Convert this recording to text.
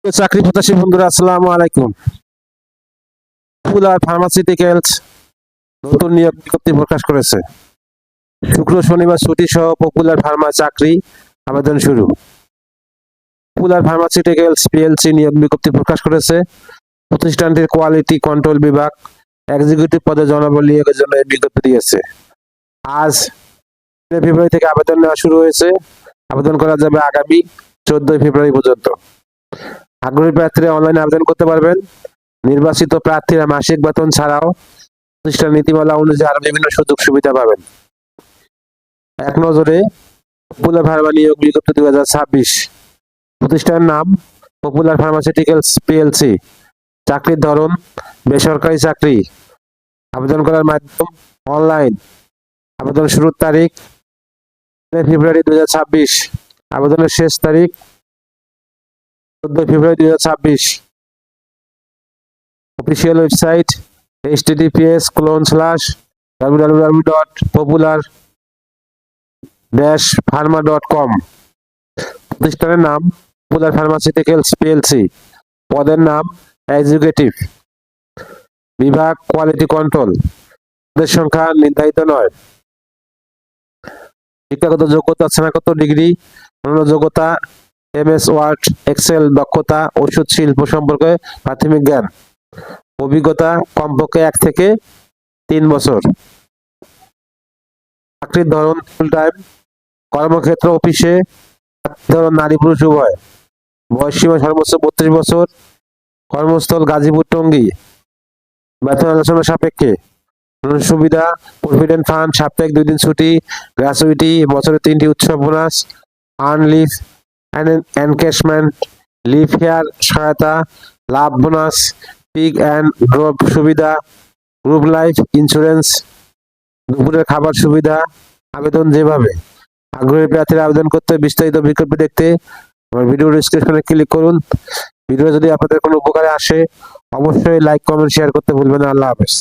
তো চাকরি প্রত্যাশী বন্ধুরা আসসালামু আলাইকুম। পপুলার ফার্মাসিউটিক্যালস নতুন নিয়োগ বিজ্ঞপ্তি প্রকাশ করেছে। শুক্র শনিবার ছুটি সহ পপুলার ফার্মা চাকরি আবেদন শুরু। পপুলার ফার্মাসিউটিক্যালস পিএলসি নিয়োগ বিজ্ঞপ্তি প্রকাশ করেছে। প্রতিষ্ঠানটির কোয়ালিটি কন্ট্রোল বিভাগ এক্সিকিউটিভ পদে জনবল নিয়োগের জন্য এই বিজ্ঞপ্তি দিয়েছে। আজ ফেব্রুয়ারি থেকে আবেদন নেওয়া শুরু হয়েছে। আবেদন করা যাবে আগামী 14 ফেব্রুয়ারি পর্যন্ত। আগ্রহী প্রার্থীরা অনলাইনে আবেদন করতে পারবেন। নির্বাচিত প্রার্থীরা মাসিক বেতন ছাড়াও প্রতিষ্ঠান নীতিমালা অনুযায়ী আরো বিভিন্ন সুযোগ সুবিধা পাবেন। এক নজরে পপুলার ফার্মা নিয়োগ বিজ্ঞপ্তি 2026। প্রতিষ্ঠানের নাম পপুলার ফার্মাসিউটিক্যালস পিএলসি। চাকরির ধরন বেসরকারি চাকরি। আবেদন করার মাধ্যম অনলাইন। আবেদন শুরুর তারিখ ফেব্রুয়ারি 2026। আবেদনের শেষ তারিখ 14 ফেব্রুয়ারি 2026। Official website https://www.popular-pharma.com। প্রতিষ্ঠানের নাম পপুলার ফার্মাসিউটিক্যালস পিএলসি। পদের নাম এক্সিকিউটিভ। বিভাগ কোয়ালিটি কন্ট্রোল। পদের সংখ্যা নির্ধারিত নয়। শিক্ষাগত যোগ্যতা স্নাতক ডিগ্রি। অন্যান্য যোগ্যতা এমএস ওয়ার্ড এক্সেল দক্ষতা ওষুধ শিল্প সম্পর্কে প্রাথমিক জ্ঞান। অভিজ্ঞতা কমপক্ষে 1 থেকে 3 বছর। চাকরির ধরন ফুল টাইম। কর্মক্ষেত্র অফিসে। ধরন নারী পুরুষ উভয়। বয়সসীমা সর্বোচ্চ 32 বছর। কর্মস্থল গাজীপুর টঙ্গী। বেতন আলোচনা সাপেক্ষে। সুবিধা প্রভিডেন্ট ফান্ড, সাপ্তাহিক 2 দিন ছুটি, গ্র্যাচুইটি, বছরে 3টি উৎসব bonus, earn leave, encashment, leave হেয়ার সহায়তা, লাভ বোনাস, পিক অ্যান্ড ড্রপ সুবিধা, গ্রুপ লাইফ ইন্স্যুরেন্স, দুপুরের খাবার সুবিধা। আবেদন যেভাবে। আগ্রহী প্রার্থীরা আবেদন করতে বিস্তারিত বিজ্ঞপ্তি দেখতে আমার ভিডিও ডেসক্রিপশনে ক্লিক করুন। ভিডিও যদি আপনাদের কোনো উপকারে আসে অবশ্যই লাইক কমেন্ট শেয়ার করতে ভুলবেন না। আল্লাহ হাফেজ।